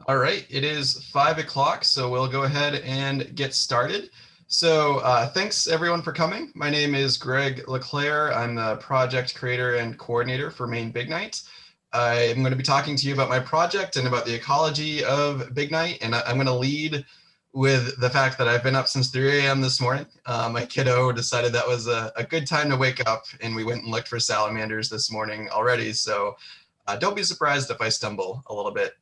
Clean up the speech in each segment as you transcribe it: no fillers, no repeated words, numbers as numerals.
All right, it is 5 o'clock, so we'll go ahead and get started. So thanks everyone for coming. My name is Greg LeClair. I'm the project creator and coordinator for Maine Big Night. I'm going to be talking to you about my project and about the ecology of Big Night, and I'm going to lead with the fact that I've been up since 3 a.m. this morning. My kiddo decided that was a good time to wake up, and we went and looked for salamanders this morning already, so don't be surprised if I stumble a little bit.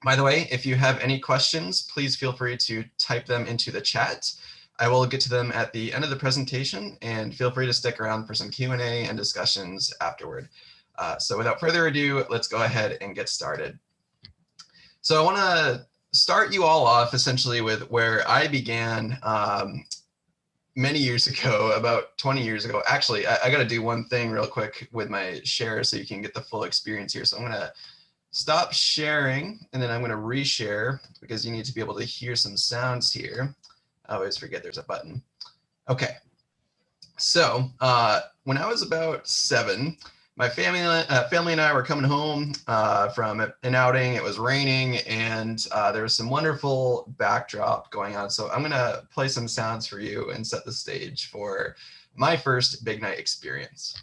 By the way, if you have any questions, please feel free to type them into the chat. I will get to them at the end of the presentation, and feel free to stick around for some Q&A and discussions afterward. So without further ado, let's go ahead and get started. So I want to start you all off essentially with where I began many years ago, about 20 years ago. Actually, I got to do one thing real quick with my share so you can get the full experience here. So I'm going to stop sharing, and then I'm going to reshare because you need to be able to hear some sounds here. I always forget there's a button. Okay, so when I was about 7, my family and I were coming home from an outing. It was raining, and there was some wonderful backdrop going on. So I'm going to play some sounds for you and set the stage for my first Big Night experience.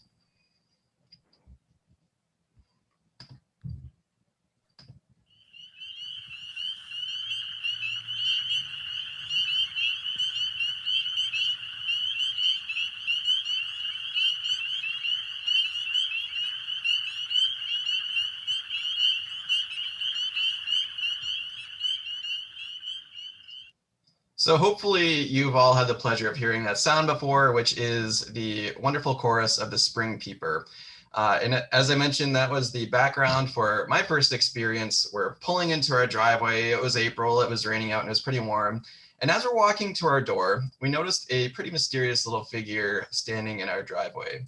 So hopefully you've all had the pleasure of hearing that sound before, which is the wonderful chorus of the spring peeper. And as I mentioned, that was the background for my first experience. We're pulling into our driveway. It was April, it was raining out, and it was pretty warm. And as we're walking to our door, we noticed a pretty mysterious little figure standing in our driveway.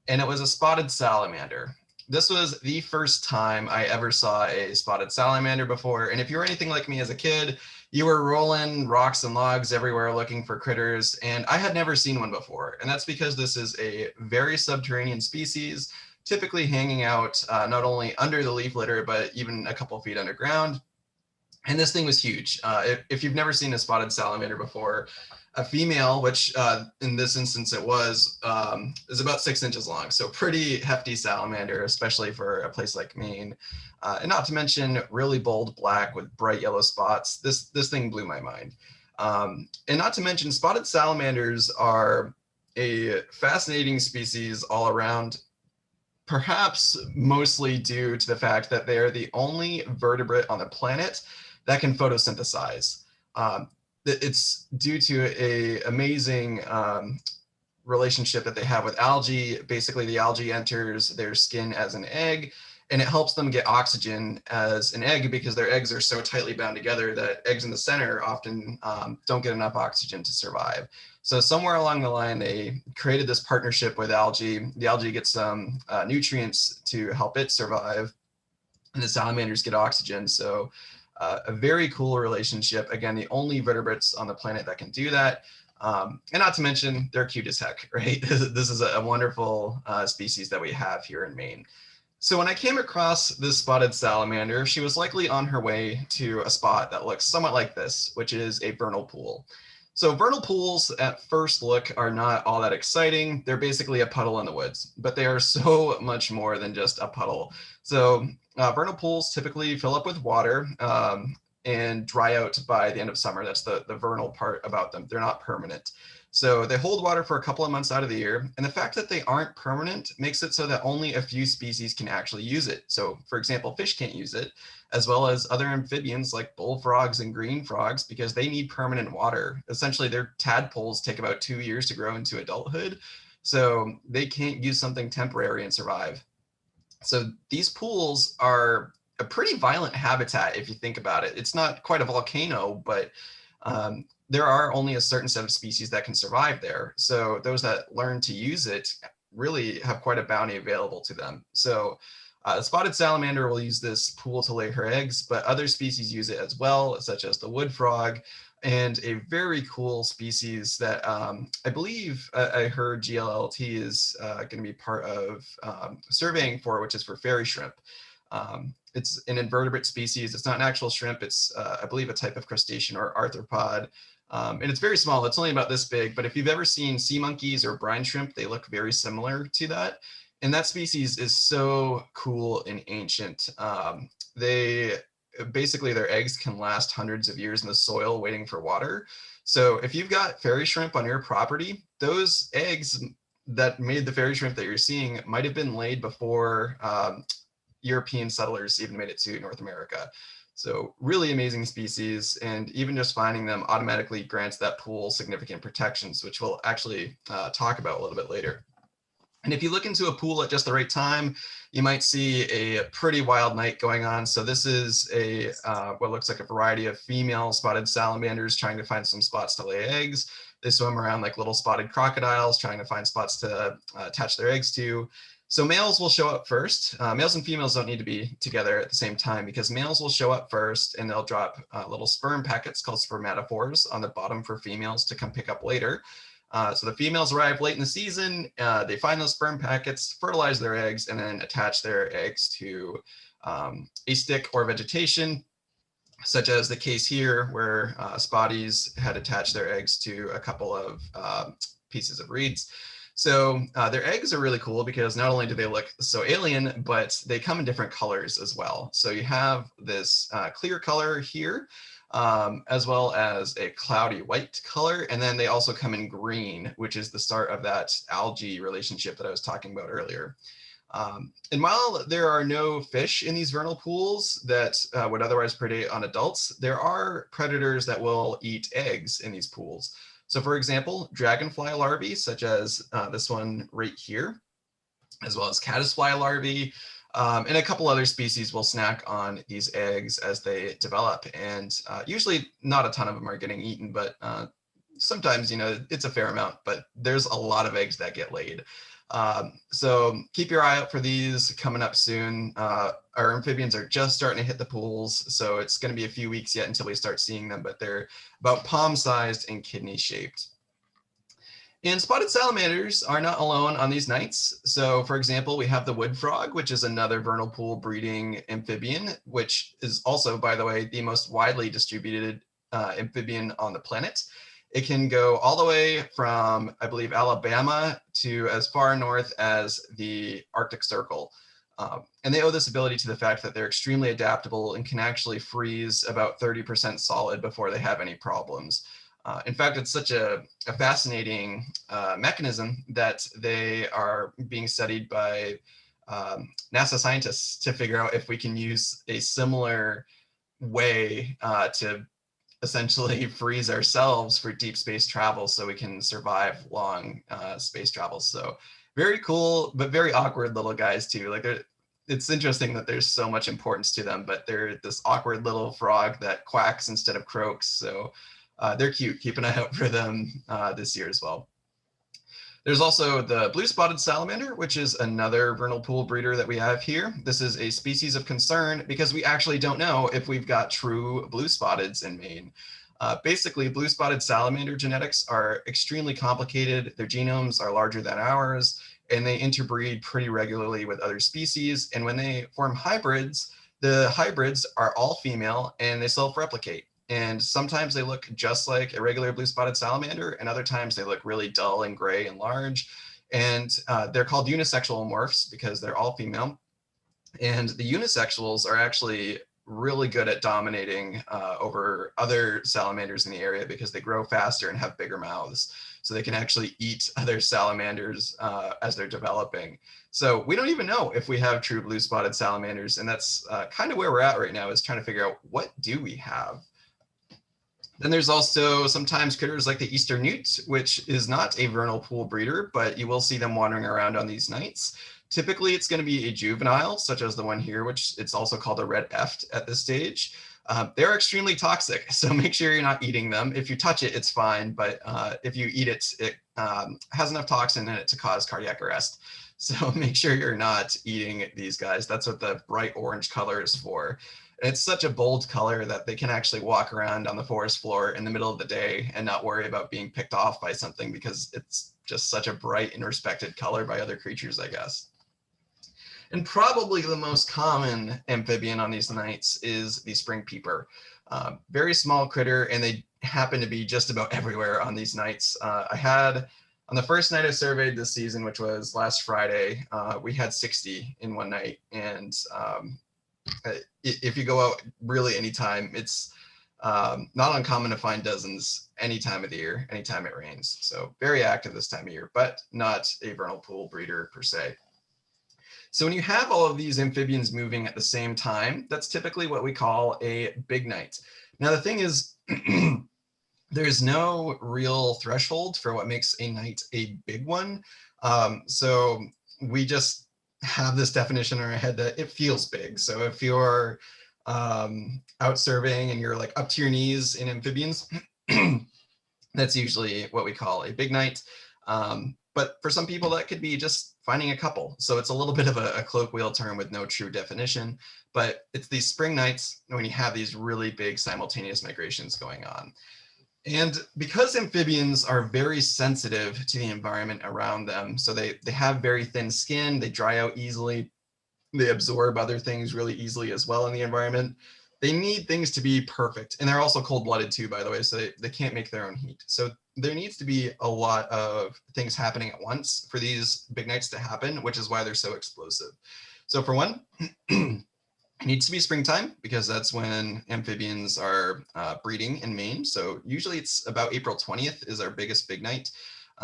And it was a spotted salamander. This was the first time I ever saw a spotted salamander before. And if you were anything like me as a kid, you were rolling rocks and logs everywhere looking for critters, and I had never seen one before. And that's because this is a very subterranean species, typically hanging out not only under the leaf litter, but even a couple feet underground. And this thing was huge. If you've never seen a spotted salamander before, a female, which in this instance it was, is about 6 inches long. So pretty hefty salamander, especially for a place like Maine. And not to mention really bold black with bright yellow spots. This thing blew my mind. And not to mention spotted salamanders are a fascinating species all around, perhaps mostly due to the fact that they are the only vertebrate on the planet that can photosynthesize. It's due to an amazing relationship that they have with algae. Basically, the algae enters their skin as an egg, and it helps them get oxygen as an egg because their eggs are so tightly bound together that eggs in the center often don't get enough oxygen to survive. So somewhere along the line, they created this partnership with algae. The algae gets some nutrients to help it survive, and the salamanders get oxygen. So a very cool relationship. Again, the only vertebrates on the planet that can do that. And not to mention, they're cute as heck, right? This is a wonderful species that we have here in Maine. So when I came across this spotted salamander, she was likely on her way to a spot that looks somewhat like this, which is a vernal pool. So vernal pools at first look are not all that exciting. They're basically a puddle in the woods, but they are so much more than just a puddle. So vernal pools typically fill up with water and dry out by the end of summer. That's the vernal part about them. They're not permanent. So they hold water for a couple of months out of the year. And the fact that they aren't permanent makes it so that only a few species can actually use it. So for example, fish can't use it, as well as other amphibians like bullfrogs and green frogs, because they need permanent water. Essentially, their tadpoles take about 2 years to grow into adulthood. So they can't use something temporary and survive. So these pools are a pretty violent habitat if you think about it. It's not quite a volcano, but there are only a certain set of species that can survive there. So those that learn to use it really have quite a bounty available to them. So the spotted salamander will use this pool to lay her eggs, but other species use it as well, such as the wood frog, and a very cool species that I believe I heard GLLT is going to be part of surveying for, which is for fairy shrimp. It's an invertebrate species. It's not an actual shrimp. It's, I believe, a type of crustacean or arthropod. And it's very small. It's only about this big. But if you've ever seen sea monkeys or brine shrimp, they look very similar to that. And that species is so cool and ancient. They basically, their eggs can last hundreds of years in the soil waiting for water. So if you've got fairy shrimp on your property, those eggs that made the fairy shrimp that you're seeing might have been laid before European settlers even made it to North America. So really amazing species, and even just finding them automatically grants that pool significant protections, which we'll actually talk about a little bit later. And if you look into a pool at just the right time, you might see a pretty wild night going on. So this is a what looks like a variety of female spotted salamanders trying to find some spots to lay eggs. They swim around like little spotted crocodiles trying to find spots to attach their eggs to. So males will show up first. Males and females don't need to be together at the same time, because males will show up first and they'll drop little sperm packets called spermatophores on the bottom for females to come pick up later. So the females arrive late in the season, they find those sperm packets, fertilize their eggs, and then attach their eggs to a stick or vegetation, such as the case here where spotties had attached their eggs to a couple of pieces of reeds. So their eggs are really cool because not only do they look so alien, but they come in different colors as well. So you have this clear color here, as well as a cloudy white color. And then they also come in green, which is the start of that algae relationship that I was talking about earlier. And while there are no fish in these vernal pools that would otherwise predate on adults, there are predators that will eat eggs in these pools. So for example, dragonfly larvae, such as this one right here, as well as caddisfly larvae, and a couple other species will snack on these eggs as they develop. And usually not a ton of them are getting eaten, but sometimes, you know, it's a fair amount, but there's a lot of eggs that get laid. So keep your eye out for these coming up soon. Our amphibians are just starting to hit the pools, so it's going to be a few weeks yet until we start seeing them, but they're about palm-sized and kidney-shaped. And spotted salamanders are not alone on these nights. So for example, we have the wood frog, which is another vernal pool breeding amphibian, which is also, by the way, the most widely distributed amphibian on the planet. It can go all the way from, I believe, Alabama to as far north as the Arctic Circle. And they owe this ability to the fact that they're extremely adaptable and can actually freeze about 30% solid before they have any problems. In fact, it's such a fascinating mechanism that they are being studied by NASA scientists to figure out if we can use a similar way to essentially freeze ourselves for deep space travel so we can survive long space travels. So very cool, but very awkward little guys too. Like it's interesting that there's so much importance to them, but they're this awkward little frog that quacks instead of croaks. So they're cute. Keep an eye out for them this year as well. There's also the blue spotted salamander, which is another vernal pool breeder that we have here. This is a species of concern because we actually don't know if we've got true blue spotteds in Maine. Basically, blue spotted salamander genetics are extremely complicated. Their genomes are larger than ours, and they interbreed pretty regularly with other species. And when they form hybrids, the hybrids are all female and they self-replicate. And sometimes they look just like a regular blue spotted salamander, and other times they look really dull and gray and large. And they're called unisexual morphs because they're all female. And the unisexuals are actually really good at dominating over other salamanders in the area because they grow faster and have bigger mouths. So they can actually eat other salamanders as they're developing. So we don't even know if we have true blue spotted salamanders. And that's kind of where we're at right now, is trying to figure out, what do we have? Then there's also sometimes critters like the eastern newt, which is not a vernal pool breeder, but you will see them wandering around on these nights. Typically, it's going to be a juvenile, such as the one here, which it's also called a red eft at this stage. They're extremely toxic, so make sure you're not eating them. If you touch it, it's fine, but if you eat it, it has enough toxin in it to cause cardiac arrest. So make sure you're not eating these guys. That's what the bright orange color is for. And it's such a bold color that they can actually walk around on the forest floor in the middle of the day and not worry about being picked off by something, because it's just such a bright and respected color by other creatures, I guess. And probably the most common amphibian on these nights is the spring peeper. Very small critter, and they happen to be just about everywhere on these nights. I had, on the first night I surveyed this season, which was last Friday, we had 60 in one night. And if you go out really anytime, it's not uncommon to find dozens any time of the year, anytime it rains. So very active this time of year, but not a vernal pool breeder per se. So when you have all of these amphibians moving at the same time, that's typically what we call a big night. Now, the thing is, there's no real threshold for what makes a night a big one. So we just have this definition in our head that it feels big. So if you're out surveying and you're like up to your knees in amphibians, that's usually what we call a big night. But for some people, that could be just finding a couple. So it's a little bit of a colloquial term with no true definition, but it's these spring nights when you have these really big simultaneous migrations going on. And because amphibians are very sensitive to the environment around them, so they have very thin skin, they dry out easily, they absorb other things really easily as well in the environment. They need things to be perfect. And they're also cold-blooded too, by the way, so they can't make their own heat. So there needs to be a lot of things happening at once for these big nights to happen, which is why they're so explosive. So for one, it needs to be springtime because that's when amphibians are breeding in Maine. So usually it's about April 20th is our biggest big night,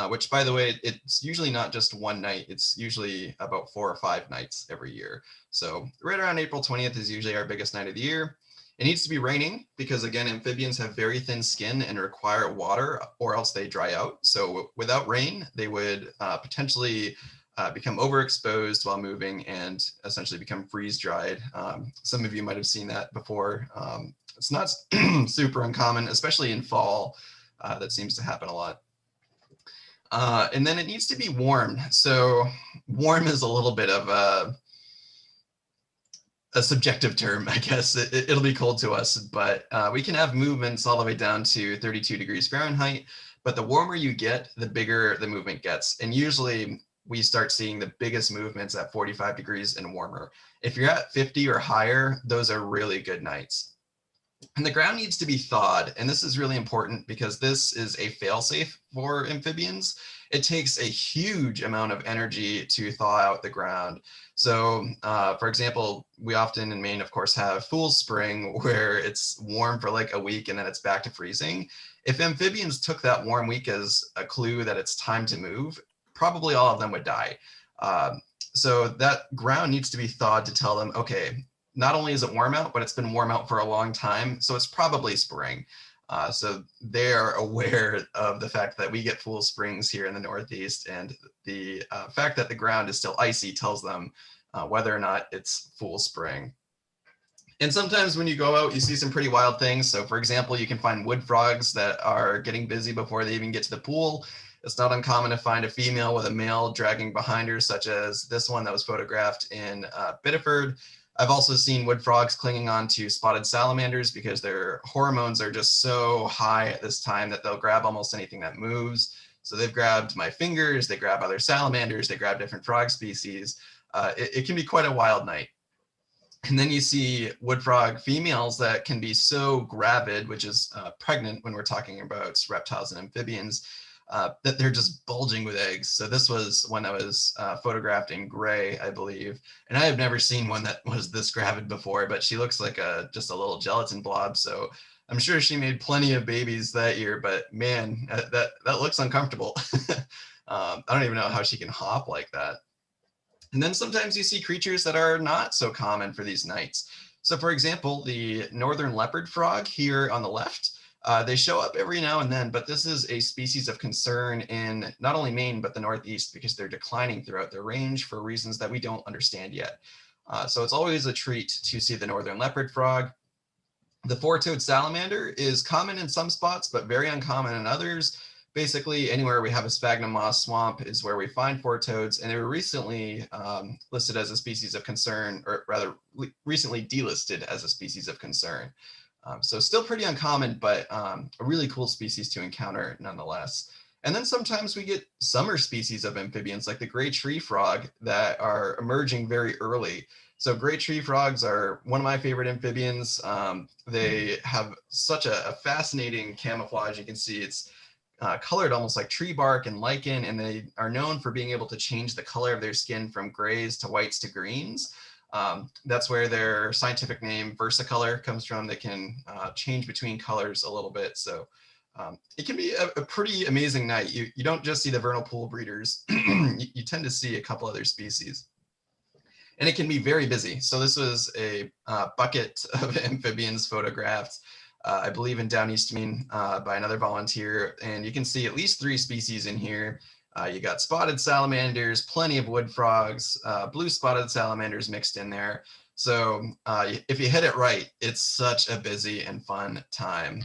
which, by the way, it's usually not just one night. It's usually about 4 or 5 nights every year. So right around April 20th is usually our biggest night of the year. It needs to be raining because, again, amphibians have very thin skin and require water or else they dry out. So without rain, they would potentially become overexposed while moving and essentially become freeze dried. Some of you might have seen that before. It's not super uncommon, especially in fall. That seems to happen a lot. And then it needs to be warm. So warm is a little bit of a subjective term, I guess. It'll be cold to us, but we can have movements all the way down to 32 degrees Fahrenheit. But the warmer you get, the bigger the movement gets. And usually we start seeing the biggest movements at 45 degrees and warmer. If you're at 50 or higher, those are really good nights. And the ground needs to be thawed. And this is really important because this is a fail-safe for amphibians. It takes a huge amount of energy to thaw out the ground. So for example, we often in Maine, of course, have Fool's Spring where it's warm for like a week and then it's back to freezing. If amphibians took that warm week as a clue that it's time to move, probably all of them would die. So that ground needs to be thawed to tell them, okay, not only is it warm out, but it's been warm out for a long time, so it's probably spring. So they are aware of the fact that we get Fool's Springs here in the Northeast, and the fact that the ground is still icy tells them whether or not it's Fool's Spring. And sometimes when you go out, you see some pretty wild things. So for example, you can find wood frogs that are getting busy before they even get to the pool. It's not uncommon to find a female with a male dragging behind her, such as this one that was photographed in Biddeford. I've also seen wood frogs clinging on to spotted salamanders because their hormones are just so high at this time that they'll grab almost anything that moves. So they've grabbed my fingers, they grab other salamanders, they grab different frog species. It can be quite a wild night. And then you see wood frog females that can be so gravid, which is pregnant when we're talking about reptiles and amphibians, that they're just bulging with eggs. So this was one that was photographed in gray, I believe. And I have never seen one that was this gravid before, but she looks like just a little gelatin blob. So I'm sure she made plenty of babies that year, but man, that looks uncomfortable. I don't even know how she can hop like that. And then sometimes you see creatures that are not so common for these nights. So for example, the northern leopard frog here on the left, they show up every now and then, but this is a species of concern in not only Maine, but the Northeast because they're declining throughout their range for reasons that we don't understand yet. So it's always a treat to see the northern leopard frog. The four-toed salamander is common in some spots, but very uncommon in others. Basically, anywhere we have a sphagnum moss swamp is where we find four-toads, and they were recently listed as a species of concern, or rather recently delisted as a species of concern. So still pretty uncommon, but a really cool species to encounter nonetheless. And then sometimes we get summer species of amphibians like the gray tree frog that are emerging very early. So gray tree frogs are one of my favorite amphibians. They have such a fascinating camouflage. You can see it's colored almost like tree bark and lichen, and they are known for being able to change the color of their skin from grays to whites to greens. That's where their scientific name versicolor comes from. They can change between colors a little bit. So it can be a pretty amazing night. You don't just see the vernal pool breeders, you tend to see a couple other species. And it can be very busy. So this was a bucket of amphibians photographed, I believe in down East Maine by another volunteer. And you can see at least 3 species in here. You got spotted salamanders, plenty of wood frogs, blue spotted salamanders mixed in there. So if you hit it right, it's such a busy and fun time.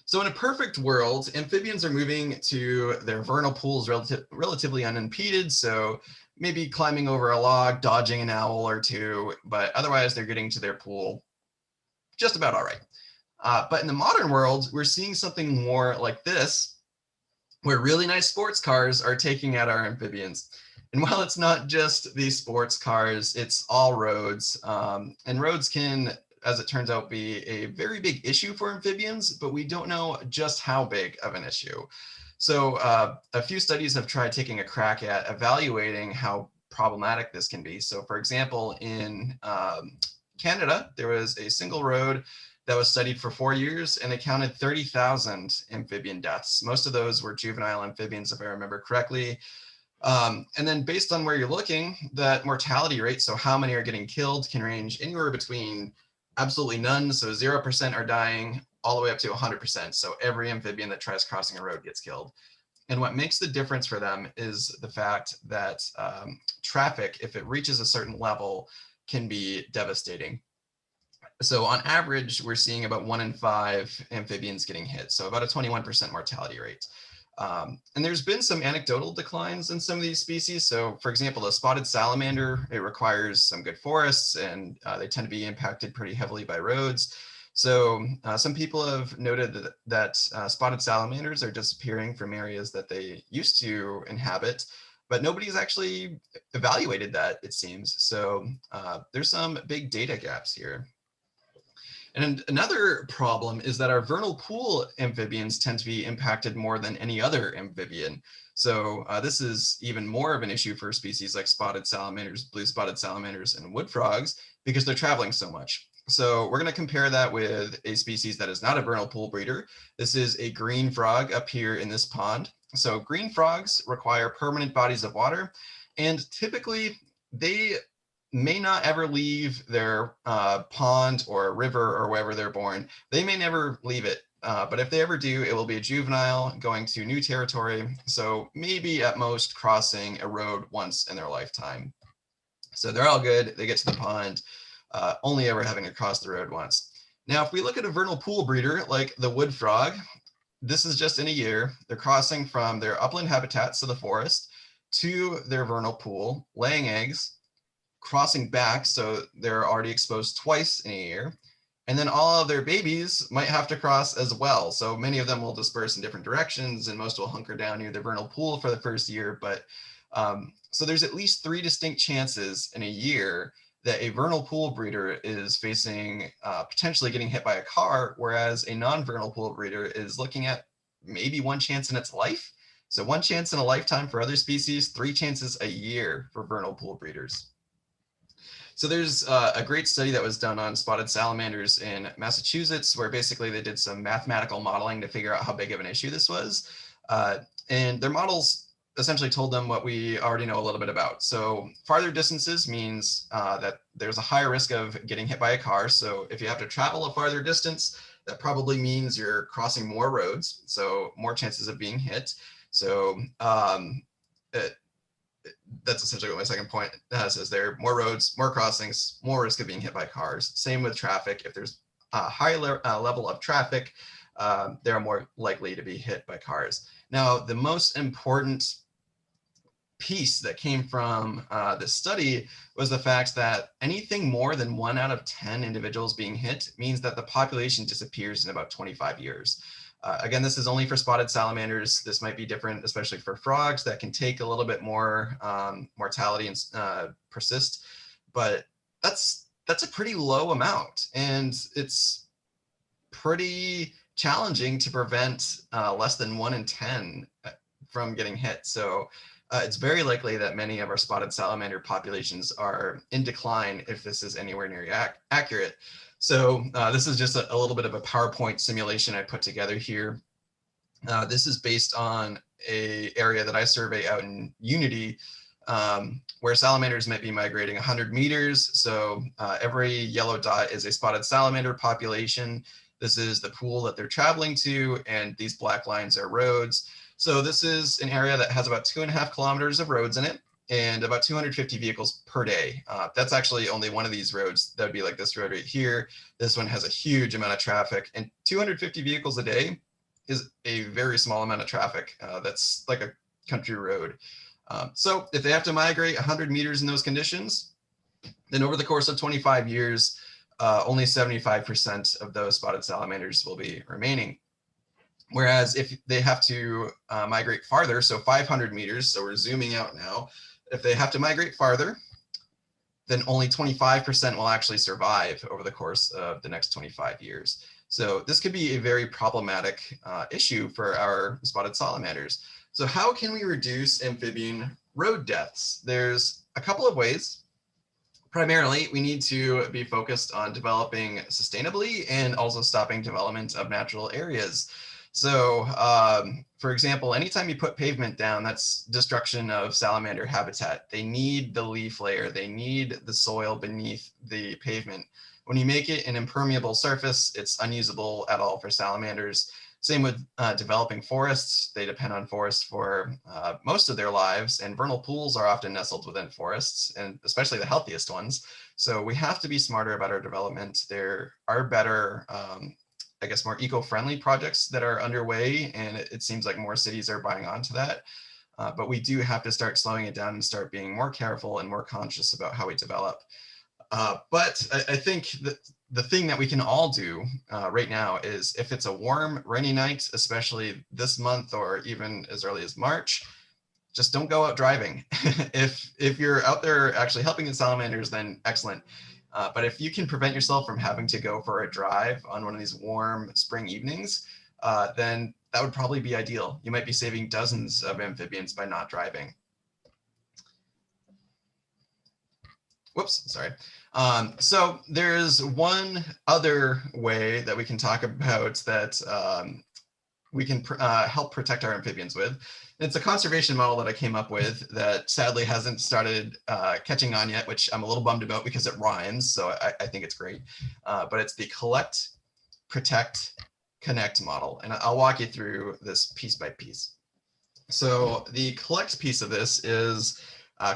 So in a perfect world, amphibians are moving to their vernal pools relatively unimpeded. So maybe climbing over a log, dodging an owl or 2, but otherwise they're getting to their pool just about all right. But in the modern world, we're seeing something more like this, where really nice sports cars are taking out our amphibians. And while it's not just these sports cars, it's all roads. And roads can, as it turns out, be a very big issue for amphibians, but we don't know just how big of an issue. So a few studies have tried taking a crack at evaluating how problematic this can be. So for example, in Canada, there was a single road that was studied for 4 years, and they counted 30,000 amphibian deaths. Most of those were juvenile amphibians, if I remember correctly. And then based on where you're looking, that mortality rate, so how many are getting killed, can range anywhere between absolutely none, so 0% are dying, all the way up to 100%. So every amphibian that tries crossing a road gets killed. And what makes the difference for them is the fact that traffic, if it reaches a certain level, can be devastating. So on average, we're seeing about 1 in 5 amphibians getting hit. So about a 21% mortality rate. And there's been some anecdotal declines in some of these species. So for example, the spotted salamander, it requires some good forests, and they tend to be impacted pretty heavily by roads. So some people have noted that spotted salamanders are disappearing from areas that they used to inhabit, but nobody's actually evaluated that, it seems. So there's some big data gaps here. And another problem is that our vernal pool amphibians tend to be impacted more than any other amphibian. So this is even more of an issue for species like spotted salamanders, blue spotted salamanders, and wood frogs, because they're traveling so much. So we're going to compare that with a species that is not a vernal pool breeder. This is a green frog up here in this pond. So green frogs require permanent bodies of water, and typically they may not ever leave their pond or river or wherever they're born. They may never leave it, but if they ever do, it will be a juvenile going to new territory. So maybe at most crossing a road once in their lifetime. So they're all good. They get to the pond, only ever having to cross the road once. Now, if we look at a vernal pool breeder like the wood frog, this is just in a year. They're crossing from their upland habitats, so the forest, to their vernal pool, laying eggs, crossing back, so they're already exposed twice in a year. And then all of their babies might have to cross as well. So many of them will disperse in different directions, and most will hunker down near the vernal pool for the first year. But so there's at least 3 distinct chances in a year that a vernal pool breeder is facing potentially getting hit by a car, whereas a non-vernal pool breeder is looking at maybe 1 chance in its life. So 1 chance in a lifetime for other species, 3 chances a year for vernal pool breeders. So there's a great study that was done on spotted salamanders in Massachusetts, where basically they did some mathematical modeling to figure out how big of an issue this was. And their models essentially told them what we already know a little bit about. So farther distances means that there's a higher risk of getting hit by a car. So if you have to travel a farther distance, that probably means you're crossing more roads, so more chances of being hit. So that's essentially what my second point says there. More roads, more crossings, more risk of being hit by cars. Same with traffic. If there's a high level of traffic, they're more likely to be hit by cars. Now, the most important piece that came from this study was the fact that anything more than 1 out of 10 individuals being hit means that the population disappears in about 25 years. Again, this is only for spotted salamanders. This might be different, especially for frogs that can take a little bit more mortality and persist, but that's a pretty low amount, and it's pretty challenging to prevent less than 1 in 10 from getting hit. So it's very likely that many of our spotted salamander populations are in decline if this is anywhere near accurate. So this is just a little bit of a PowerPoint simulation I put together here. This is based on an area that I survey out in Unity, where salamanders might be migrating 100 meters. So every yellow dot is a spotted salamander population. This is the pool that they're traveling to, and these black lines are roads. So this is an area that has about 2.5 kilometers of roads in it and about 250 vehicles per day. That's actually only one of these roads. That would be like this road right here. This one has a huge amount of traffic, and 250 vehicles a day is a very small amount of traffic. That's like a country road. So if they have to migrate 100 meters in those conditions, then over the course of 25 years, only 75% of those spotted salamanders will be remaining. Whereas if they have to migrate farther, so 500 meters, so we're zooming out now, if they have to migrate farther, then only 25% will actually survive over the course of the next 25 years. So this could be a very problematic issue for our spotted salamanders. So how can we reduce amphibian road deaths? There's a couple of ways. Primarily, we need to be focused on developing sustainably and also stopping development of natural areas. So, for example, anytime you put pavement down, that's destruction of salamander habitat. They need the leaf layer. They need the soil beneath the pavement. When you make it an impermeable surface, it's unusable at all for salamanders. Same with developing forests. They depend on forests for most of their lives, and vernal pools are often nestled within forests, and especially the healthiest ones. So we have to be smarter about our development. There are better, I guess, more eco-friendly projects that are underway, and it seems like more cities are buying onto that. But we do have to start slowing it down and start being more careful and more conscious about how we develop. But I think that the thing that we can all do right now is, if it's a warm, rainy night, especially this month or even as early as March, just don't go out driving. If you're out there actually helping the salamanders, then excellent. But if you can prevent yourself from having to go for a drive on one of these warm spring evenings, then that would probably be ideal. You might be saving dozens of amphibians by not driving. Whoops, sorry. So there's one other way that we can talk about that we can help protect our amphibians with. It's a conservation model that I came up with that sadly hasn't started catching on yet, which I'm a little bummed about because it rhymes, so I think it's great. But it's the collect, protect, connect model, and I'll walk you through this piece by piece. So the collect piece of this is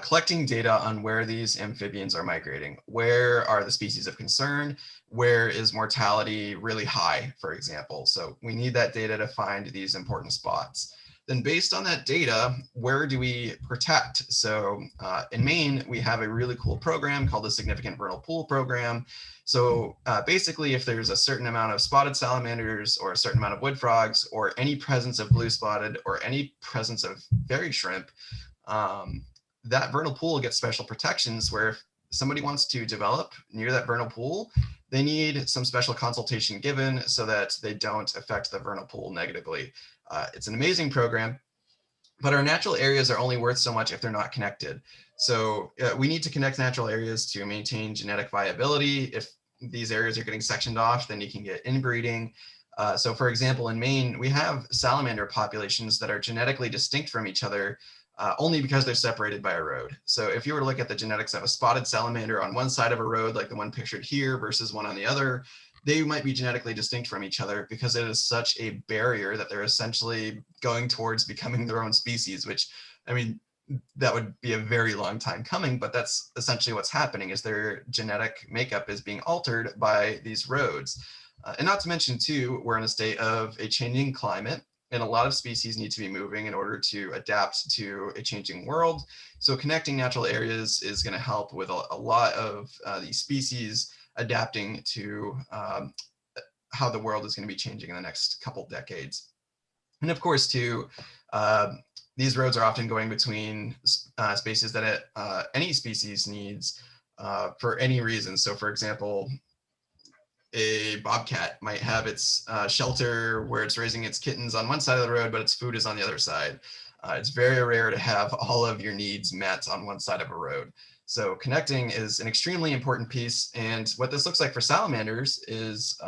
collecting data on where these amphibians are migrating. Where are the species of concern? Where is mortality really high, for example? So we need that data to find these important spots. Then based on that data, where do we protect? So in Maine, we have a really cool program called the Significant Vernal Pool Program. So basically, if there's a certain amount of spotted salamanders or a certain amount of wood frogs or any presence of blue spotted or any presence of fairy shrimp, that vernal pool gets special protections where if somebody wants to develop near that vernal pool, they need some special consultation given so that they don't affect the vernal pool negatively. It's an amazing program, but our natural areas are only worth so much if they're not connected. So we need to connect natural areas to maintain genetic viability. If these areas are getting sectioned off, then you can get inbreeding. So for example, in Maine, we have salamander populations that are genetically distinct from each other only because they're separated by a road. So if you were to look at the genetics of a spotted salamander on one side of a road, like the one pictured here, versus one on the other, they might be genetically distinct from each other because it is such a barrier that they're essentially going towards becoming their own species, which, I mean, that would be a very long time coming, but that's essentially what's happening, is their genetic makeup is being altered by these roads. And not to mention too, we're in a state of a changing climate, and a lot of species need to be moving in order to adapt to a changing world. So connecting natural areas is going to help with a lot of these species adapting to how the world is going to be changing in the next couple decades. And of course, too, these roads are often going between spaces that any species needs for any reason. So for example, a bobcat might have its shelter where it's raising its kittens on one side of the road, but its food is on the other side. It's very rare to have all of your needs met on one side of a road. So connecting is an extremely important piece. And what this looks like for salamanders is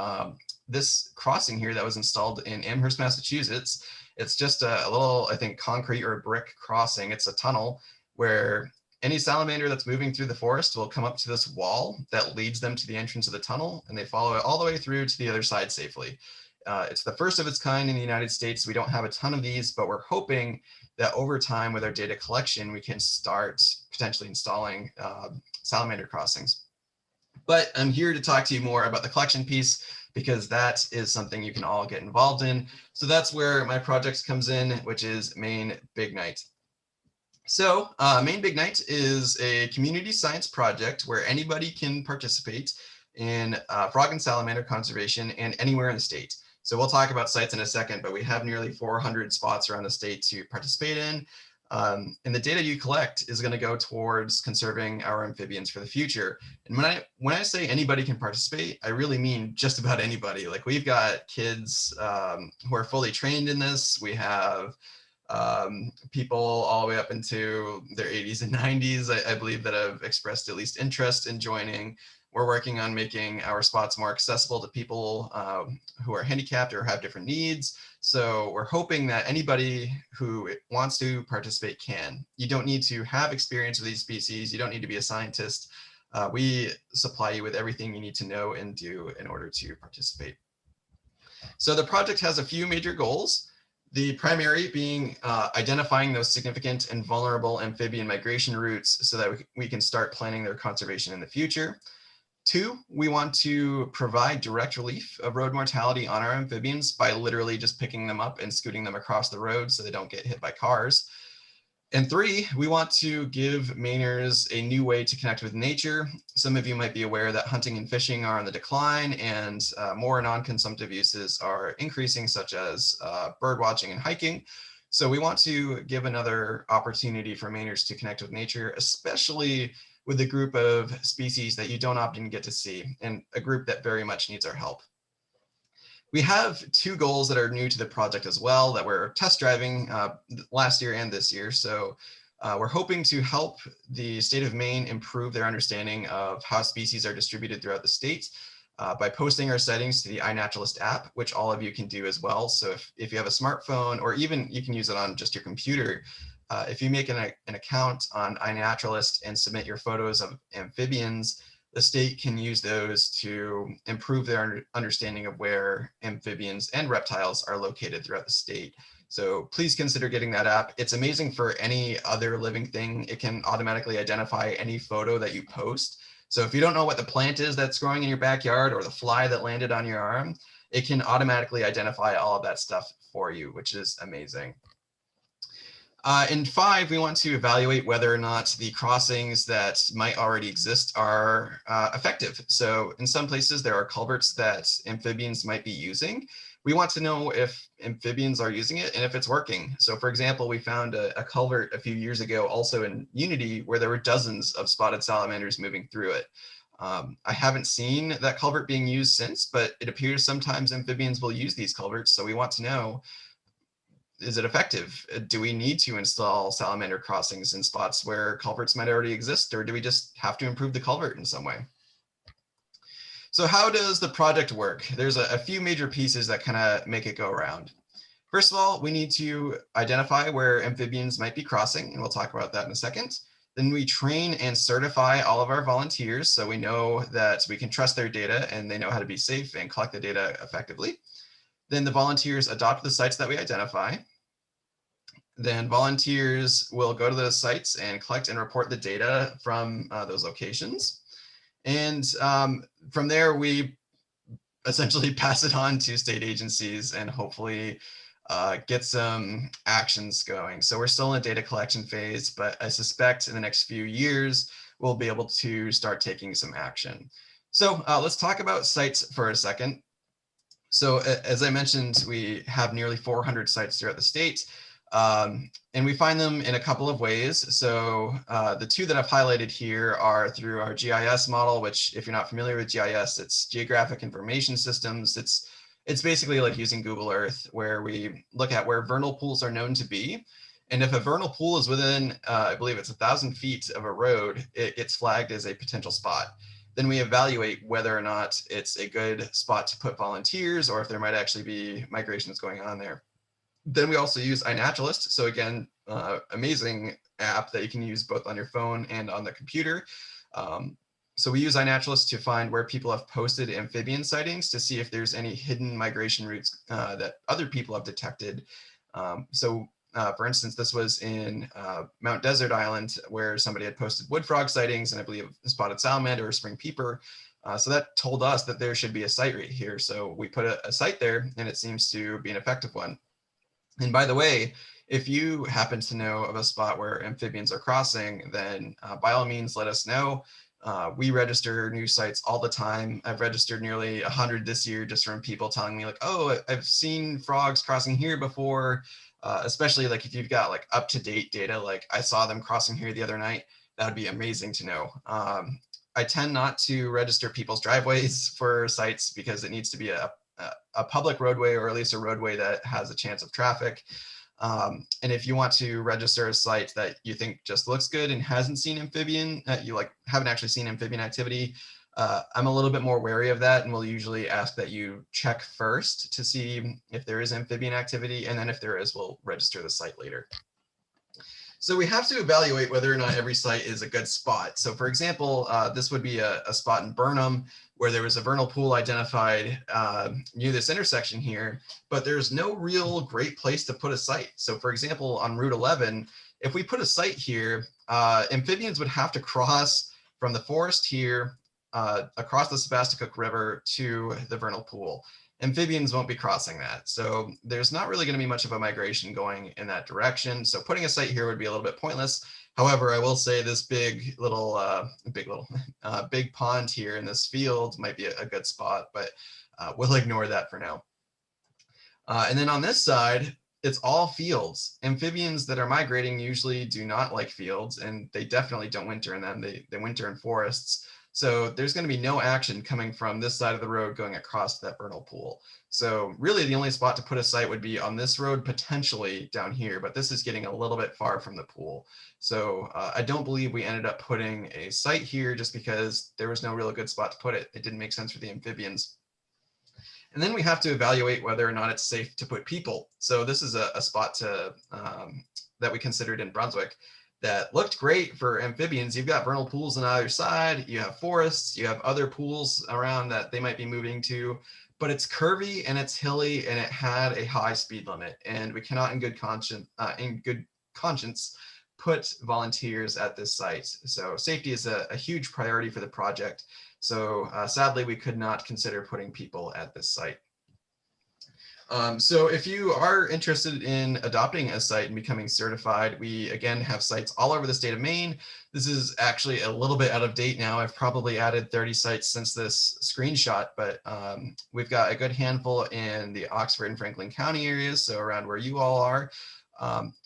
this crossing here that was installed in Amherst, Massachusetts. It's just a little, I think, concrete or brick crossing. It's a tunnel where any salamander that's moving through the forest will come up to this wall that leads them to the entrance of the tunnel, and they follow it all the way through to the other side safely. It's the first of its kind in the United States. We don't have a ton of these, but we're hoping that over time with our data collection, we can start potentially installing salamander crossings. But I'm here to talk to you more about the collection piece, because that is something you can all get involved in. So that's where my project comes in, which is UMaine Big Night. So UMaine Big Night is a community science project where anybody can participate in frog and salamander conservation and anywhere in the state. So we'll talk about sites in a second, but we have nearly 400 spots around the state to participate in. And the data you collect is going to go towards conserving our amphibians for the future. And when I say anybody can participate, I really mean just about anybody. Like, we've got kids who are fully trained in this. We have people all the way up into their 80s and 90s, I believe, that have expressed at least interest in joining. We're working on making our spots more accessible to people who are handicapped or have different needs. So we're hoping that anybody who wants to participate can. You don't need to have experience with these species. You don't need to be a scientist. We supply you with everything you need to know and do in order to participate. So the project has a few major goals. The primary being identifying those significant and vulnerable amphibian migration routes so that we can start planning their conservation in the future. 2, we want to provide direct relief of road mortality on our amphibians by literally just picking them up and scooting them across the road so they don't get hit by cars. And 3, we want to give Mainers a new way to connect with nature. Some of you might be aware that hunting and fishing are on the decline, and more non-consumptive uses are increasing, such as bird watching and hiking. So we want to give another opportunity for Mainers to connect with nature, especially with a group of species that you don't often get to see, and a group that very much needs our help. We have 2 goals that are new to the project as well that we're test driving last year and this year. So we're hoping to help the state of Maine improve their understanding of how species are distributed throughout the state by posting our sightings to the iNaturalist app, which all of you can do as well. So if you have a smartphone, or even you can use it on just your computer, if you make an account on iNaturalist and submit your photos of amphibians, the state can use those to improve their understanding of where amphibians and reptiles are located throughout the state. So please consider getting that app. It's amazing for any other living thing. It can automatically identify any photo that you post. So if you don't know what the plant is that's growing in your backyard, or the fly that landed on your arm, it can automatically identify all of that stuff for you, which is amazing. In 5, we want to evaluate whether or not the crossings that might already exist are effective. So in some places, there are culverts that amphibians might be using. We want to know if amphibians are using it and if it's working. So for example, we found a culvert a few years ago, also in Unity, where there were dozens of spotted salamanders moving through it. I haven't seen that culvert being used since, but it appears sometimes amphibians will use these culverts. So we want to know, is it effective? Do we need to install salamander crossings in spots where culverts might already exist, or do we just have to improve the culvert in some way? So how does the project work? There's a few major pieces that kind of make it go around. First of all, we need to identify where amphibians might be crossing, and we'll talk about that in a second. Then we train and certify all of our volunteers so we know that we can trust their data and they know how to be safe and collect the data effectively. Then the volunteers adopt the sites that we identify. Then volunteers will go to those sites and collect and report the data from those locations. And from there, we essentially pass it on to state agencies and hopefully get some actions going. So we're still in a data collection phase, but I suspect in the next few years, we'll be able to start taking some action. So let's talk about sites for a second. So as I mentioned, we have nearly 400 sites throughout the state, and we find them in a couple of ways. So the two that I've highlighted here are through our GIS model, which if you're not familiar with GIS, it's Geographic Information Systems. It's basically like using Google Earth, where we look at where vernal pools are known to be. And if a vernal pool is within, I believe it's 1,000 feet of a road, it gets flagged as a potential spot. Then we evaluate whether or not it's a good spot to put volunteers or if there might actually be migrations going on there. Then we also use iNaturalist. So again, amazing app that you can use both on your phone and on the computer. So we use iNaturalist to find where people have posted amphibian sightings to see if there's any hidden migration routes that other people have detected. For instance, this was in Mount Desert Island, where somebody had posted wood frog sightings and I believe a spotted salamander or spring peeper. So that told us that there should be a site right here. So we put a site there, and it seems to be an effective one. And by the way, if you happen to know of a spot where amphibians are crossing, then by all means, let us know. We register new sites all the time. I've registered nearly 100 this year just from people telling me like, oh, I've seen frogs crossing here before, especially like if you've got like up-to-date data, like I saw them crossing here the other night, that would be amazing to know. I tend not to register people's driveways for sites because it needs to be a public roadway, or at least a roadway that has a chance of traffic. And if you want to register a site that you think just looks good and hasn't seen amphibian, haven't actually seen amphibian activity, I'm a little bit more wary of that, and we'll usually ask that you check first to see if there is amphibian activity, and then if there is, we'll register the site later. So we have to evaluate whether or not every site is a good spot. So for example, this would be a spot in Burnham where there was a vernal pool identified near this intersection here, but there's no real great place to put a site. So for example, on Route 11, if we put a site here, amphibians would have to cross from the forest here across the Sebasticook River to the vernal pool. Amphibians won't be crossing that. So there's not really going to be much of a migration going in that direction. So putting a site here would be a little bit pointless. However, I will say this big pond here in this field might be a good spot, but we'll ignore that for now. And then on this side, it's all fields. Amphibians that are migrating usually do not like fields, and they definitely don't winter in them. They winter in forests. So there's going to be no action coming from this side of the road going across that vernal pool. So really the only spot to put a site would be on this road, potentially down here, but this is getting a little bit far from the pool. So I don't believe we ended up putting a site here just because there was no real good spot to put it. It didn't make sense for the amphibians. And then we have to evaluate whether or not it's safe to put people. So this is a spot that we considered in Brunswick that looked great for amphibians. You've got vernal pools on either side, you have forests, you have other pools around that they might be moving to, but it's curvy and it's hilly and it had a high speed limit, and we cannot in good conscience put volunteers at this site. So safety is a huge priority for the project. So sadly, we could not consider putting people at this site. So if you are interested in adopting a site and becoming certified, we again have sites all over the state of Maine. This is actually a little bit out of date now. I've probably added 30 sites since this screenshot, but we've got a good handful in the Oxford and Franklin County areas, so around where you all are.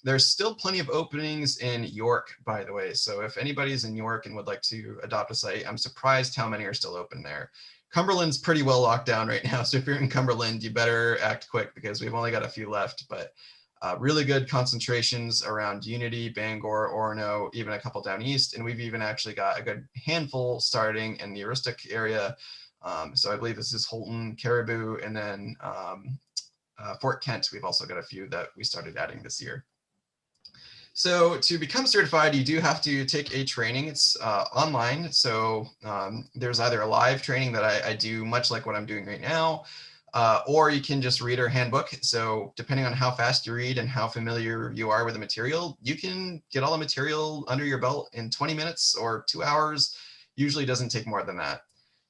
There's still plenty of openings in York, by the way. So if anybody's in York and would like to adopt a site, I'm surprised how many are still open there. Cumberland's pretty well locked down right now. So if you're in Cumberland, you better act quick because we've only got a few left, but really good concentrations around Unity, Bangor, Orono, even a couple down east. And we've even actually got a good handful starting in the Aroostook area. So I believe this is Holton, Caribou, and then Fort Kent. We've also got a few that we started adding this year. So to become certified, you do have to take a training. It's online. So there's either a live training that I do, much like what I'm doing right now, or you can just read our handbook. So depending on how fast you read and how familiar you are with the material, you can get all the material under your belt in 20 minutes or 2 hours. Usually doesn't take more than that.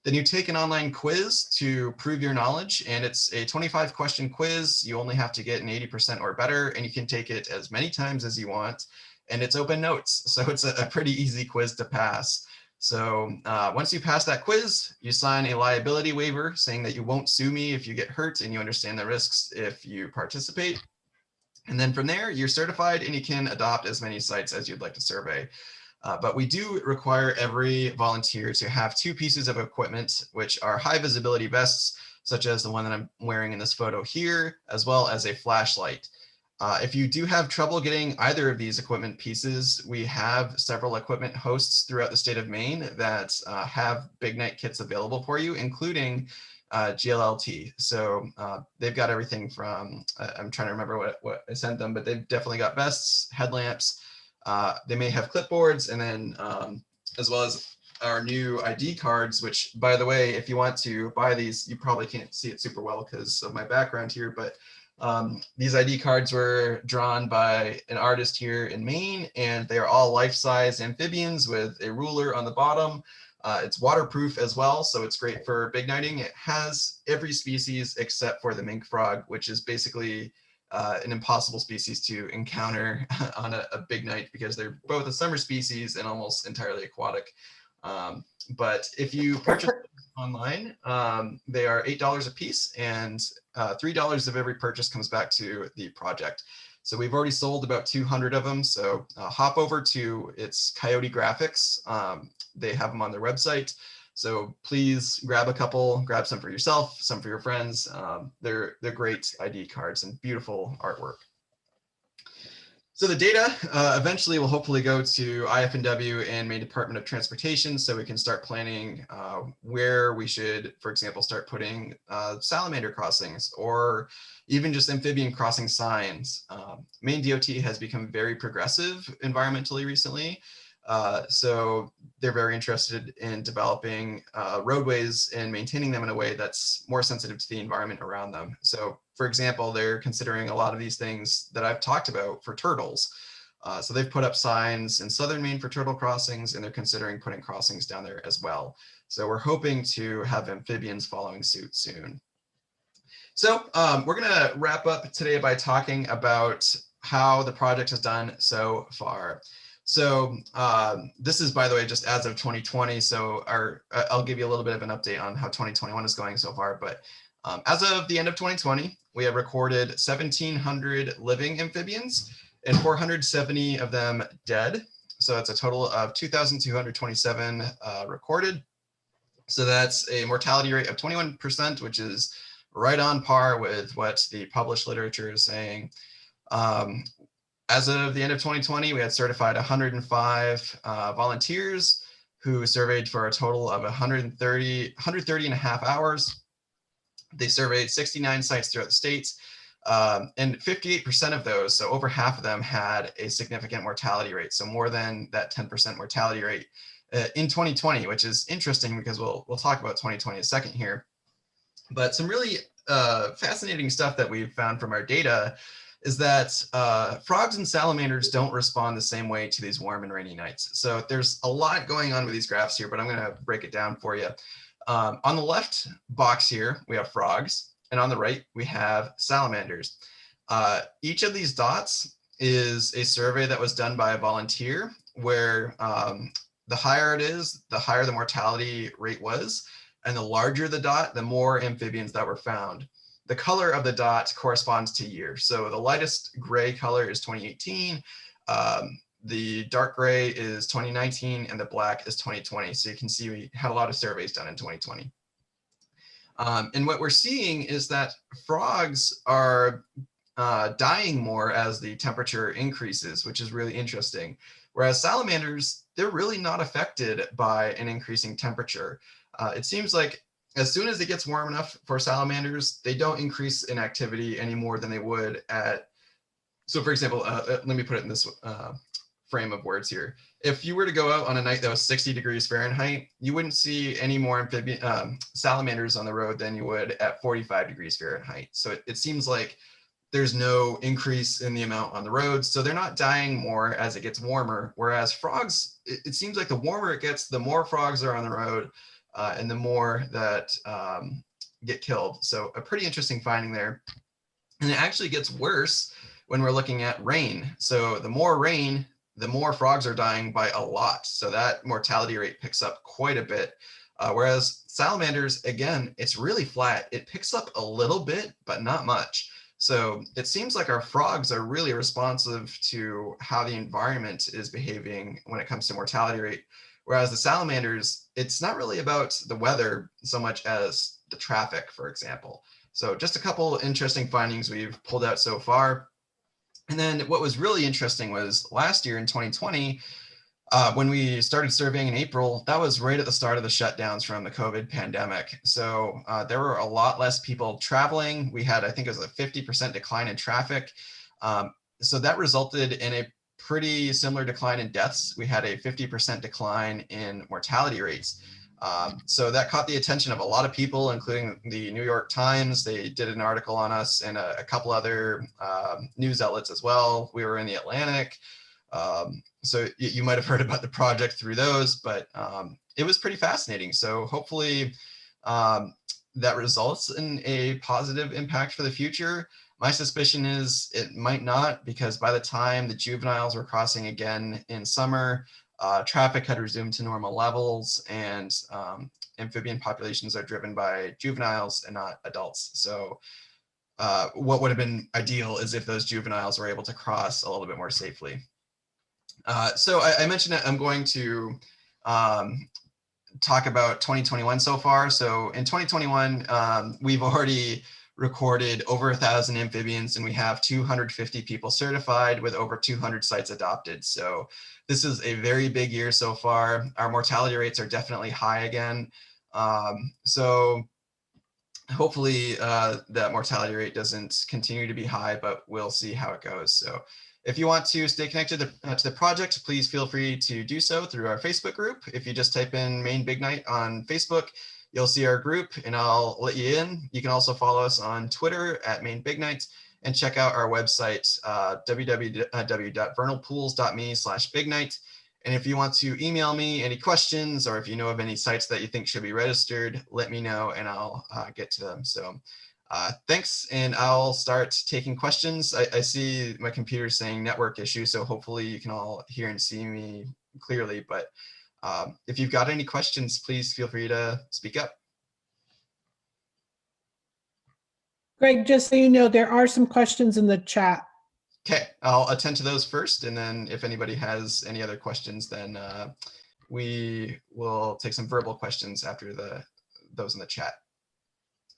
Then you take an online quiz to prove your knowledge, and it's a 25-question quiz. You only have to get an 80% or better, and you can take it as many times as you want, and it's open notes. So it's a pretty easy quiz to pass. So once you pass that quiz, you sign a liability waiver saying that you won't sue me if you get hurt and you understand the risks if you participate. And then from there, you're certified and you can adopt as many sites as you'd like to survey. But we do require every volunteer to have 2 pieces of equipment, which are high visibility vests, such as the one that I'm wearing in this photo here, as well as a flashlight. If you do have trouble getting either of these equipment pieces, we have several equipment hosts throughout the state of Maine that have Big Night kits available for you, including GLLT. So they've got everything from, I'm trying to remember what I sent them, but they've definitely got vests, headlamps. They may have clipboards, and then as well as our new ID cards, which, by the way, if you want to buy these, you probably can't see it super well because of my background here, but these ID cards were drawn by an artist here in Maine, and they are all life-size amphibians with a ruler on the bottom. It's waterproof as well, so it's great for big nighting. It has every species except for the mink frog, which is basically an impossible species to encounter on a big night because they're both a summer species and almost entirely aquatic. But if you purchase online, they are $8 a piece, and $3 of every purchase comes back to the project. So we've already sold about 200 of them. So hop over to its Coyote Graphics. They have them on their website. So please grab a couple, grab some for yourself, some for your friends. They're great ID cards and beautiful artwork. So the data eventually will hopefully go to IF&W and Maine Department of Transportation, so we can start planning where we should, for example, start putting salamander crossings or even just amphibian crossing signs. Maine DOT has become very progressive environmentally recently. So they're very interested in developing roadways and maintaining them in a way that's more sensitive to the environment around them. So for example, they're considering a lot of these things that I've talked about for turtles. So they've put up signs in southern Maine for turtle crossings, and they're considering putting crossings down there as well. So we're hoping to have amphibians following suit soon. So we're gonna wrap up today by talking about how the project has done so far. So this is, by the way, just as of 2020. So I'll give you a little bit of an update on how 2021 is going so far. But as of the end of 2020, we have recorded 1,700 living amphibians and 470 of them dead. So that's a total of 2,227 recorded. So that's a mortality rate of 21%, which is right on par with what the published literature is saying. As of the end of 2020, we had certified 105 volunteers who surveyed for a total of 130 and a half hours. They surveyed 69 sites throughout the states, and 58% of those, so over half of them, had a significant mortality rate, so more than that 10% mortality rate in 2020, which is interesting because we'll talk about 2020 in a second here. But some really fascinating stuff that we've found from our data is that frogs and salamanders don't respond the same way to these warm and rainy nights. So there's a lot going on with these graphs here, but I'm going to break it down for you. On the left box here, we have frogs, and on the right, we have salamanders. Each of these dots is a survey that was done by a volunteer, where the higher it is, the higher the mortality rate was, and the larger the dot, the more amphibians that were found. The color of the dot corresponds to year. So the lightest gray color is 2018, the dark gray is 2019, and the black is 2020. So you can see we had a lot of surveys done in 2020. And what we're seeing is that frogs are dying more as the temperature increases, which is really interesting. Whereas salamanders, they're really not affected by an increasing temperature. It seems like as soon as it gets warm enough for salamanders, they don't increase in activity any more than they would at, so for example, let me put it in this frame of words here. If you were to go out on a night that was 60 degrees Fahrenheit, you wouldn't see any more salamanders on the road than you would at 45 degrees Fahrenheit. So it seems like there's no increase in the amount on the roads. So they're not dying more as it gets warmer. Whereas frogs, it seems like the warmer it gets, the more frogs are on the road and the more that get killed. So a pretty interesting finding there. And it actually gets worse when we're looking at rain. So the more rain, the more frogs are dying by a lot. So that mortality rate picks up quite a bit. Whereas salamanders, again, it's really flat. It picks up a little bit, but not much. So it seems like our frogs are really responsive to how the environment is behaving when it comes to mortality rate. Whereas the salamanders, it's not really about the weather so much as the traffic, for example. So just a couple interesting findings we've pulled out so far. And then what was really interesting was last year in 2020, when we started surveying in April, that was right at the start of the shutdowns from the COVID pandemic. So there were a lot less people traveling. We had, I think it was a 50% decline in traffic. So that resulted in a pretty similar decline in deaths. We had a 50% decline in mortality rates. So that caught the attention of a lot of people, including the New York Times. They did an article on us and a couple other news outlets as well. We were in the Atlantic. So you might have heard about the project through those, but it was pretty fascinating. So hopefully that results in a positive impact for the future. My suspicion is it might not, because by the time the juveniles were crossing again in summer, traffic had resumed to normal levels, and amphibian populations are driven by juveniles and not adults. So what would have been ideal is if those juveniles were able to cross a little bit more safely. So I mentioned that I'm going to talk about 2021 so far. So in 2021, we've already recorded over 1,000 amphibians, and we have 250 people certified with over 200 sites adopted. So this is a very big year so far. Our mortality rates are definitely high again. So hopefully that mortality rate doesn't continue to be high, but we'll see how it goes. So if you want to stay connected to the project, please feel free to do so through our Facebook group. If you just type in Maine Big Night on Facebook, you'll see our group and I'll let you in. You can also follow us on Twitter at Maine Big Night and check out our website, www.vernalpools.me/bignight. And if you want to email me any questions, or if you know of any sites that you think should be registered, let me know and I'll get to them. So thanks, and I'll start taking questions. I see my computer saying network issue, so hopefully you can all hear and see me clearly. But if you've got any questions, please feel free to speak up. Greg, just so you know, there are some questions in the chat. Okay, I'll attend to those first, and then if anybody has any other questions, then we will take some verbal questions after those in the chat.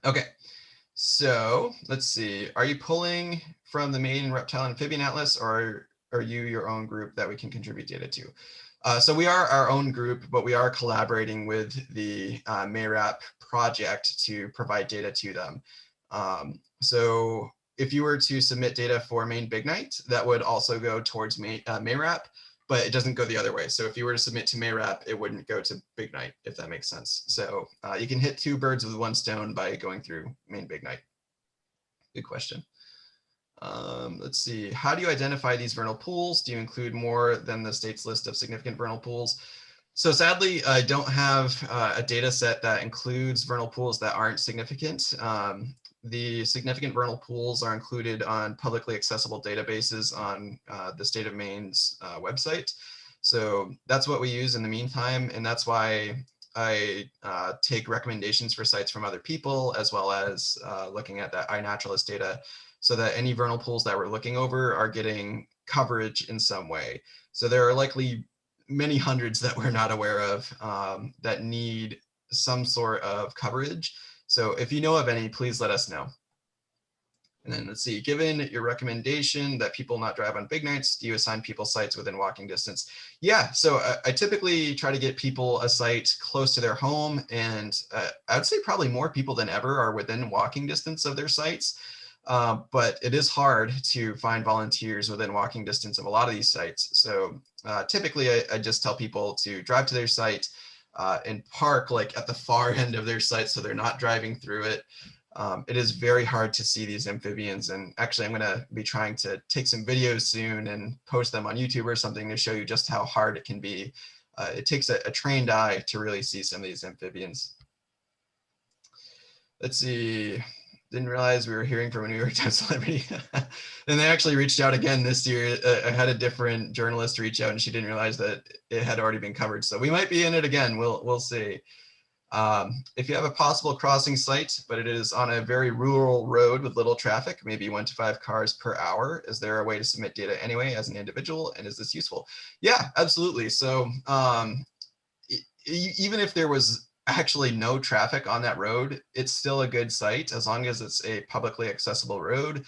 Okay. So let's see, are you pulling from the Maine Reptile and Amphibian Atlas, or are you your own group that we can contribute data to? So we are our own group, but we are collaborating with the MARAP project to provide data to them. So if you were to submit data for Maine Big Night, that would also go towards MARAP, but it doesn't go the other way. So if you were to submit to MARAP, it wouldn't go to Big Night, if that makes sense. So you can hit two birds with one stone by going through Maine Big Night. Good question. Let's see, how do you identify these vernal pools? Do you include more than the state's list of significant vernal pools? So sadly, I don't have a data set that includes vernal pools that aren't significant. The significant vernal pools are included on publicly accessible databases on the state of Maine's website. So that's what we use in the meantime, and that's why I take recommendations for sites from other people, as well as looking at that iNaturalist data, so that any vernal pools that we're looking over are getting coverage in some way. So there are likely many hundreds that we're not aware of that need some sort of coverage. So if you know of any, please let us know. And then let's see, given your recommendation that people not drive on big nights, do you assign people sites within walking distance? Yeah, so I typically try to get people a site close to their home, and I would say probably more people than ever are within walking distance of their sites. But it is hard to find volunteers within walking distance of a lot of these sites. So typically I just tell people to drive to their site and park like at the far end of their site so they're not driving through it. It is very hard to see these amphibians, and actually I'm going to be trying to take some videos soon and post them on YouTube or something to show you just how hard it can be. It takes a trained eye to really see some of these amphibians. Let's see. didn't realize we were hearing from a New York Times celebrity. And they actually reached out again this year. I had a different journalist reach out, and she didn't realize that it had already been covered. So we might be in it again. We'll see. If you have a possible crossing site, but it is on a very rural road with little traffic, maybe 1 to 5 cars per hour, is there a way to submit data anyway as an individual? And is this useful? Yeah, absolutely. So even if there was actually no traffic on that road, it's still a good site as long as it's a publicly accessible road,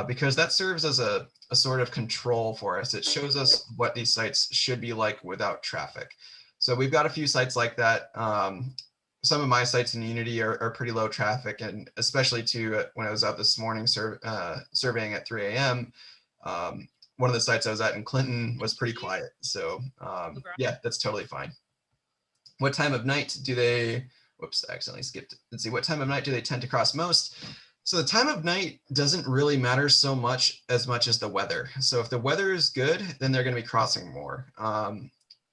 because that serves as a sort of control for us. It shows us what these sites should be like without traffic. So we've got a few sites like that. Some of my sites in Unity are pretty low traffic, and especially when I was out this morning surveying at 3 a.m., one of the sites I was at in Clinton was pretty quiet. So yeah, that's totally fine. What time of night do they, whoops, I accidentally skipped. Let's see, what time of night do they tend to cross most? So the time of night doesn't really matter so much as the weather. So if the weather is good, then they're going to be crossing more.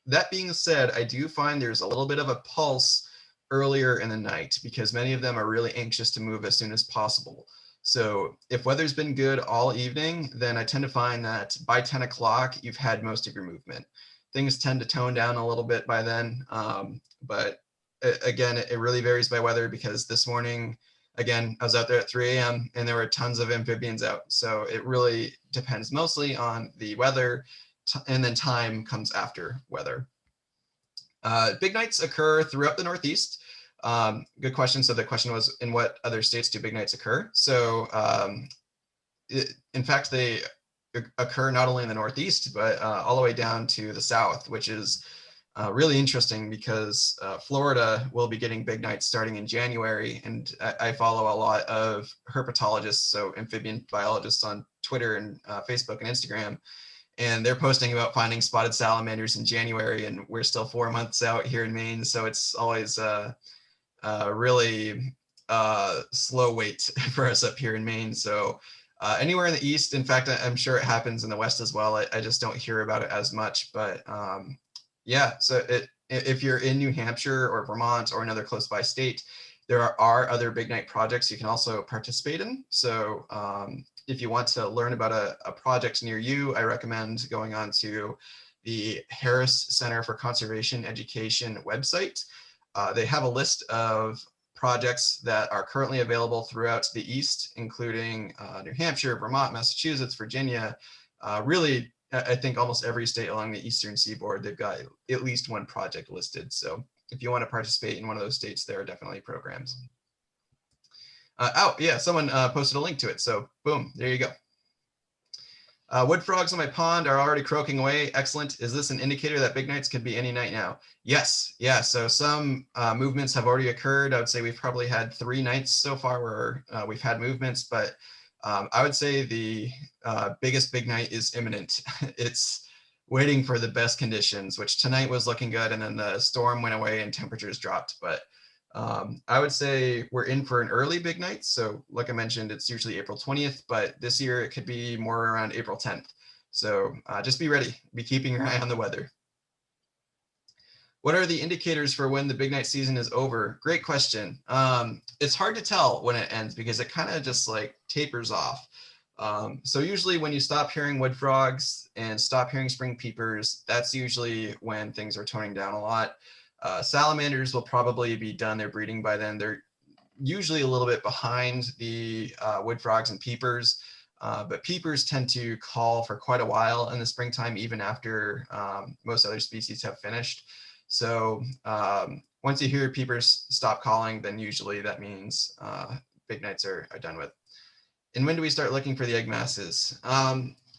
That being said, I do find there's a little bit of a pulse earlier in the night because many of them are really anxious to move as soon as possible. So if weather's been good all evening, then I tend to find that by 10 o'clock, you've had most of your movement. Things tend to tone down a little bit by then. But again, it really varies by weather because this morning, again, I was out there at 3 a.m. and there were tons of amphibians out. So it really depends mostly on the weather, and then time comes after weather. Big nights occur throughout the Northeast. Good question. So the question was, in what other states do big nights occur? So in fact, they occur not only in the Northeast, but all the way down to the South, which is really interesting because Florida will be getting big nights starting in January. And I follow a lot of herpetologists, so amphibian biologists on Twitter and Facebook and Instagram. And they're posting about finding spotted salamanders in January, and we're still 4 months out here in Maine. So it's always really slow wait for us up here in Maine. So anywhere in the East, in fact, I'm sure it happens in the West as well. I just don't hear about it as much, but yeah, so if you're in New Hampshire or Vermont or another close by state, there are other big night projects you can also participate in. So if you want to learn about a project near you, I recommend going on to the Harris Center for Conservation Education website. They have a list of projects that are currently available throughout the East, including New Hampshire, Vermont, Massachusetts, Virginia. Really, I think almost every state along the Eastern Seaboard, they've got at least one project listed. So if you want to participate in one of those states, there are definitely programs. Oh, yeah, someone posted a link to it. So boom, there you go. Wood frogs on my pond are already croaking away. Excellent. Is this an indicator that big nights could be any night now? Yes. Yeah. So some movements have already occurred. I would say we've probably had 3 nights so far where we've had movements, but I would say the biggest big night is imminent. It's waiting for the best conditions, which tonight was looking good, and then the storm went away and temperatures dropped. But I would say we're in for an early big night. So like I mentioned, it's usually April 20th, but this year it could be more around April 10th. So just be ready, be keeping your eye on the weather. What are the indicators for when the big night season is over? Great question. It's hard to tell when it ends because it kind of just like tapers off. So usually when you stop hearing wood frogs and stop hearing spring peepers, that's usually when things are toning down a lot. Salamanders will probably be done their breeding by then. They're usually a little bit behind the wood frogs and peepers, but peepers tend to call for quite a while in the springtime, even after most other species have finished. So once you hear peepers stop calling, then usually that means big nights are done with. And when do we start looking for the egg masses?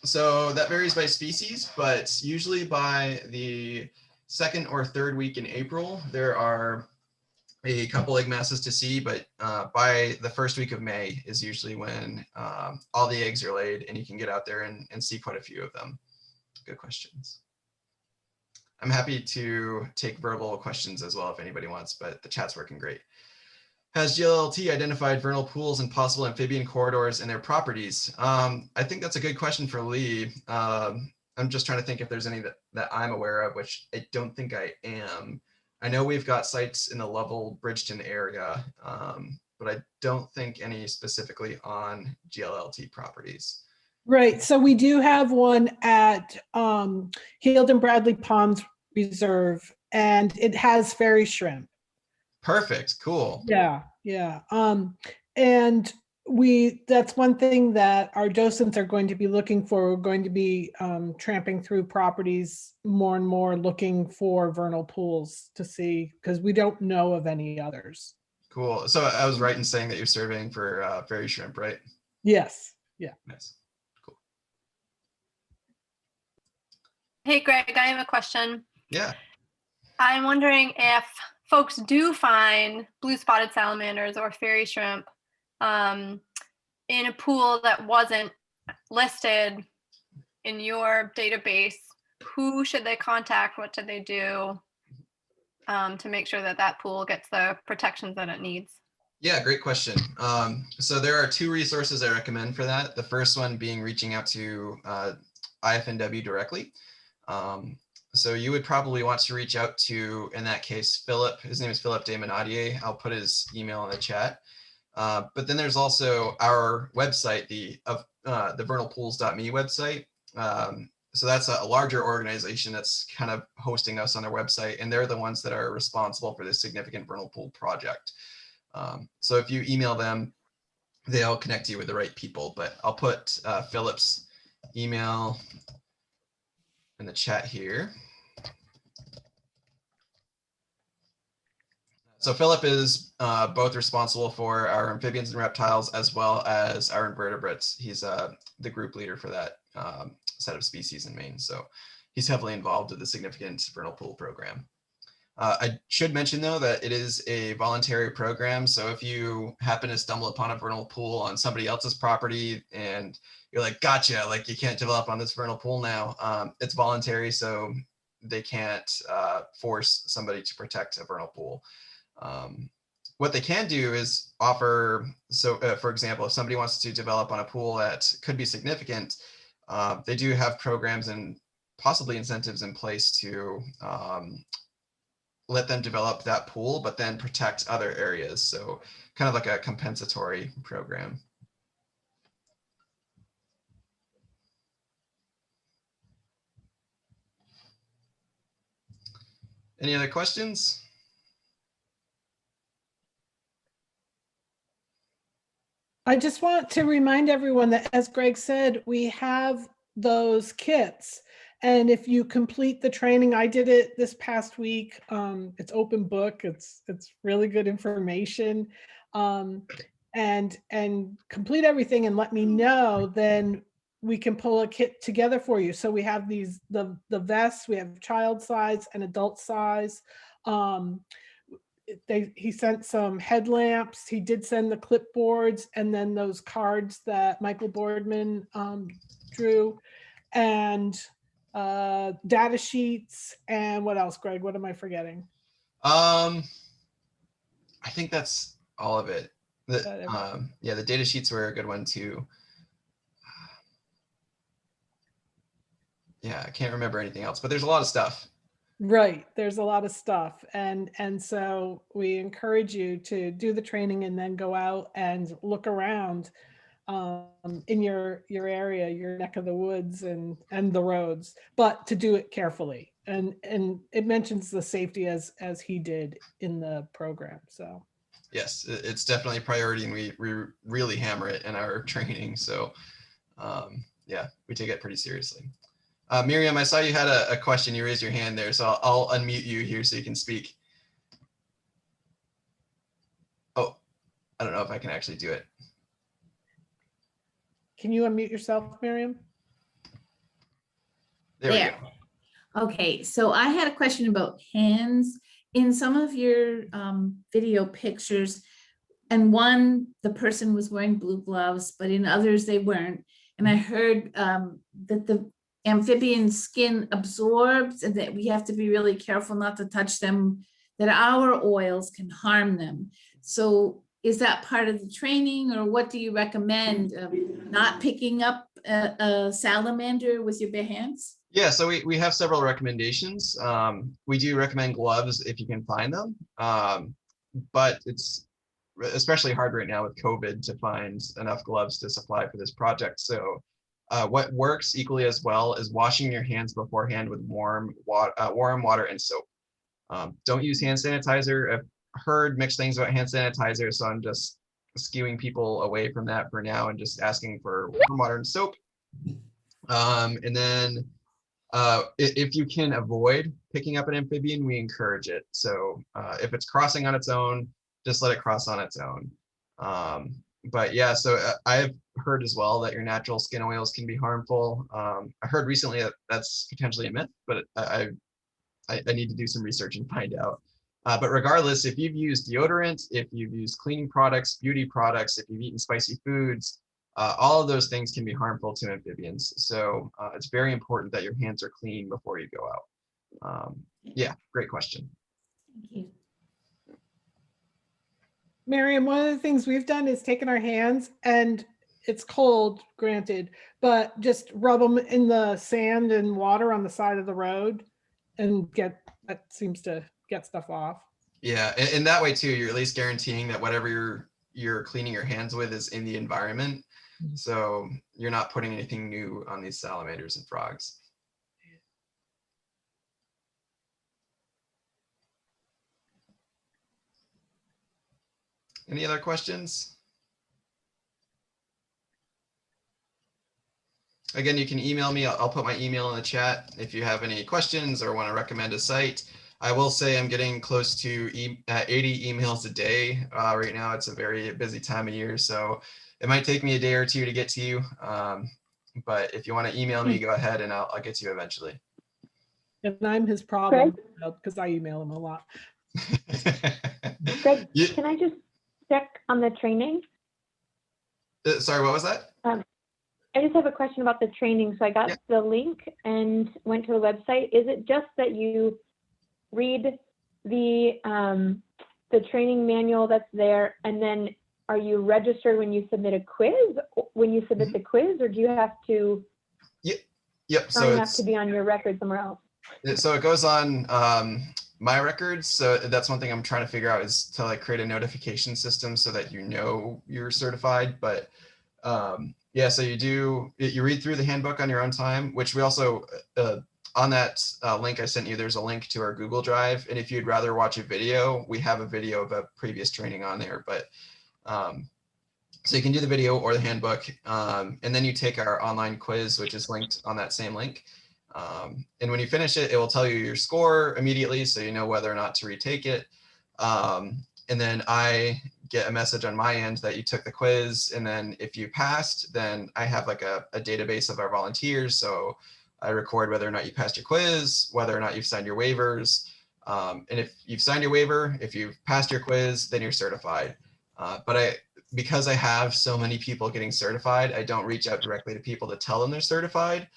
So that varies by species, but usually by the 2nd or 3rd week in April, there are a couple egg masses to see, but by the 1st week of May is usually when all the eggs are laid and you can get out there and see quite a few of them. Good questions. I'm happy to take verbal questions as well if anybody wants, but the chat's working great. Has GLLT identified vernal pools and possible amphibian corridors and their properties? I think that's a good question for Lee. I'm just trying to think if there's any that I'm aware of, which I don't think I am. I know we've got sites in the Lovell, Bridgeton area. but I don't think any specifically on GLLT properties. Right. So we do have one at Heald and Bradley Ponds Reserve, and it has fairy shrimp. Perfect. Cool. Yeah, yeah. And that's one thing that our docents are going to be looking for. We're going to be tramping through properties more and more looking for vernal pools to see, because we don't know of any others. Cool. So I was right in saying that you're surveying for fairy shrimp, right? Yes. Yeah. Nice. Cool. Hey, Greg, I have a question. Yeah. I'm wondering if folks do find blue spotted salamanders or fairy shrimp in a pool that wasn't listed in your database, who should they contact? What should they do to make sure that that pool gets the protections that it needs? Yeah, great question. So there are two resources I recommend for that. The first one being reaching out to IFNW directly. So you would probably want to reach out to, in that case, Philip. His name is Philip Desmonadier. I'll put his email in the chat. But then there's also our website, the vernalpools.me website. So that's a larger organization that's kind of hosting us on their website, and they're the ones that are responsible for this significant vernal pool project. So if you email them, they'll connect you with the right people, but I'll put Philip's email in the chat here. So Philip is both responsible for our amphibians and reptiles as well as our invertebrates. He's the group leader for that set of species in Maine. So he's heavily involved with the significant vernal pool program. I should mention, though, that it is a voluntary program. So if you happen to stumble upon a vernal pool on somebody else's property and you're like, gotcha, like you can't develop on this vernal pool now, it's voluntary. So they can't force somebody to protect a vernal pool. What they can do is offer, so for example, if somebody wants to develop on a pool that could be significant, they do have programs and possibly incentives in place to let them develop that pool, but then protect other areas. So kind of like a compensatory program. Any other questions? I just want to remind everyone that, as Greg said, we have those kits. And if you complete the training, I did it this past week. It's open book. It's really good information. And complete everything and let me know, then we can pull a kit together for you. So we have these, the vests, we have child size and adult size. He sent some headlamps. He did send the clipboards and then those cards that Michael Boardman drew, and data sheets. And what else, Greg? What am I forgetting? I think that's all of it. Yeah, the data sheets were a good one too. Yeah, I can't remember anything else, but there's a lot of stuff. Right. There's a lot of stuff. And so we encourage you to do the training and then go out and look around in your area, your neck of the woods and the roads, but to do it carefully. And it mentions the safety as he did in the program. So yes, it's definitely a priority, and we really hammer it in our training. So yeah, we take it pretty seriously. Miriam, I saw you had a question. You raised your hand there, so I'll unmute you here so you can speak. Oh, I don't know if I can actually do it. Can you unmute yourself, Miriam? There we go. Okay, so I had a question about hands. In some of your video pictures, and one, the person was wearing blue gloves, but in others they weren't. And I heard that the amphibian skin absorbs and that we have to be really careful not to touch them, that our oils can harm them. So is that part of the training, or what do you recommend? Not picking up a salamander with your bare hands? Yeah, so we have several recommendations. We do recommend gloves if you can find them, but it's especially hard right now with COVID to find enough gloves to supply for this project. So what works equally as well is washing your hands beforehand with warm water and soap. Don't use hand sanitizer. I've heard mixed things about hand sanitizer, so I'm just skewing people away from that for now and just asking for warm water and soap. And then if you can avoid picking up an amphibian, we encourage it. So if it's crossing on its own, just let it cross on its own. But yeah, so I've heard as well that your natural skin oils can be harmful. I heard recently that that's potentially a myth, but I need to do some research and find out. But regardless, if you've used deodorant, if you've used cleaning products, beauty products, if you've eaten spicy foods, all of those things can be harmful to amphibians. So it's very important that your hands are clean before you go out. Yeah, great question. Thank you. Miriam, one of the things we've done is taken our hands, and it's cold, granted, but just rub them in the sand and water on the side of the road and that seems to get stuff off. Yeah, and that way too, you're at least guaranteeing that whatever you're cleaning your hands with is in the environment. So you're not putting anything new on these salamanders and frogs. Any other questions? Again, you can email me. I'll put my email in the chat if you have any questions or want to recommend a site. I will say I'm getting close to 80 emails a day. Right now, it's a very busy time of year, so it might take me a day or two to get to you. But if you want to email me, go ahead and I'll get to you eventually. And I'm his problem because I email him a lot. Greg, can I just check on the training? Sorry, what was that? I just have a question about the training. So I got the link and went to the website. Is it just that you read the training manual that's there, and then are you registered when you submit a quiz? When you submit the quiz, or do you have to sign up to be on your record somewhere else? So it goes on my records. So that's one thing I'm trying to figure out, is to like create a notification system so that you know you're certified. But yeah, so you read through the handbook on your own time, which we also on that link I sent you, there's a link to our Google Drive. And if you'd rather watch a video, we have a video of a previous training on there. But so you can do the video or the handbook, and then you take our online quiz, which is linked on that same link. And when you finish it, it will tell you your score immediately, so you know whether or not to retake it. And then I get a message on my end that you took the quiz, and then if you passed, then I have like a database of our volunteers. So I record whether or not you passed your quiz, whether or not you've signed your waivers. And if you've signed your waiver, if you've passed your quiz, then you're certified. But because I have so many people getting certified, I don't reach out directly to people to tell them they're certified.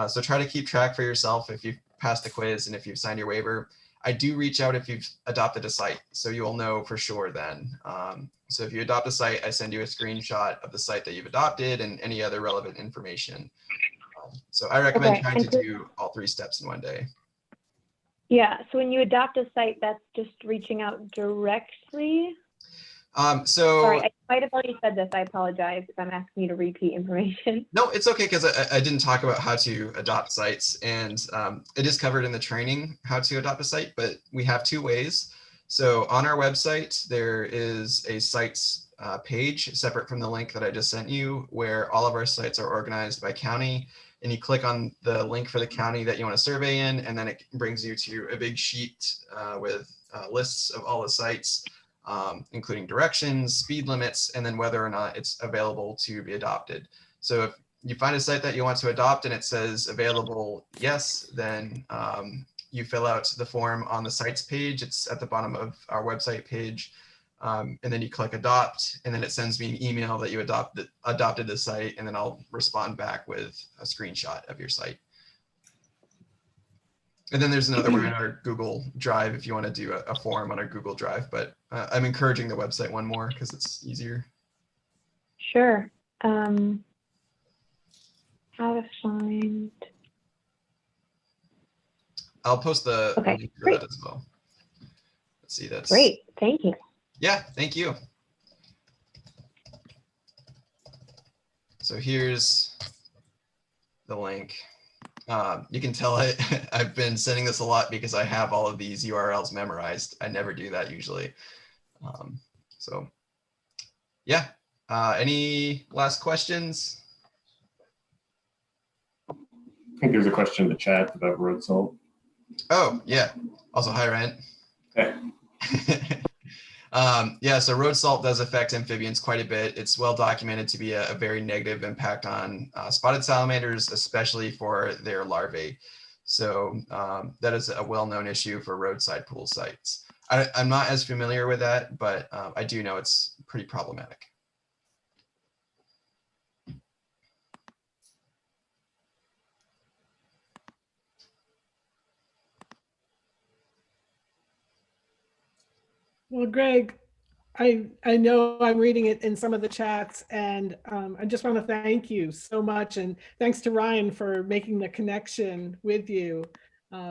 So try to keep track for yourself if you've passed the quiz and if you've signed your waiver. I do reach out if you've adopted a site, so you'll know for sure then. So if you adopt a site, I send you a screenshot of the site that you've adopted and any other relevant information. So I recommend trying to do all 3 steps in one day. Yeah, so when you adopt a site, that's just reaching out directly? Sorry, I might have already said this. I apologize if I'm asking you to repeat information. No, it's okay, because I didn't talk about how to adopt sites, and it is covered in the training how to adopt a site, but we have 2 ways. So on our website, there is a sites page separate from the link that I just sent you, where all of our sites are organized by county, and you click on the link for the county that you want to survey in, and then it brings you to a big sheet with lists of all the sites, including directions, speed limits, and then whether or not it's available to be adopted. So if you find a site that you want to adopt and it says available yes, then you fill out the form on the sites page. It's at the bottom of our website page. And then you click adopt, and then it sends me an email that you adopted the site, and then I'll respond back with a screenshot of your site. And then there's another one on our Google Drive if you want to do a form on our Google Drive, but I'm encouraging the website one more because it's easier. Sure. How to find. I'll post the link for great. that as well. Let's see, that's Great, thank you. Yeah, thank you. So here's the link. You can tell I've been sending this a lot because I have all of these URLs memorized. I never do that usually. So yeah, any last questions? I think there's a question in the chat about road salt. Oh yeah, also hi Ryan. Okay. Yeah, so road salt does affect amphibians quite a bit. It's well documented to be a very negative impact on spotted salamanders, especially for their larvae. So that is a well-known issue for roadside pool sites. I'm not as familiar with that, but I do know it's pretty problematic. Well, Greg, I know I'm reading it in some of the chats, and I just want to thank you so much, and thanks to Ryan for making the connection with you.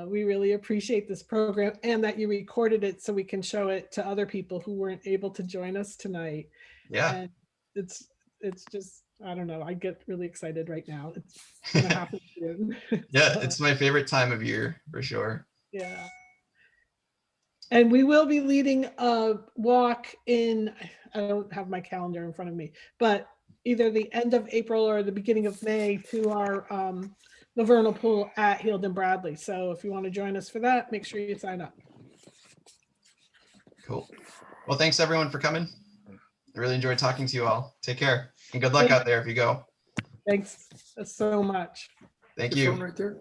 We really appreciate this program and that you recorded it so we can show it to other people who weren't able to join us tonight. Yeah. And it's just, I don't know, I get really excited right now. It's gonna happen soon. Yeah, So, it's my favorite time of year for sure. yeah. And we will be leading a walk in, I don't have my calendar in front of me, but either the end of April or the beginning of May to our Lavernal Pool at Heald and Bradley. So if you want to join us for that, make sure you sign up. Cool. Well, thanks everyone for coming. I really enjoyed talking to you all. Take care and good luck out there if you go. Thanks so much. Thank Your you. phone right there.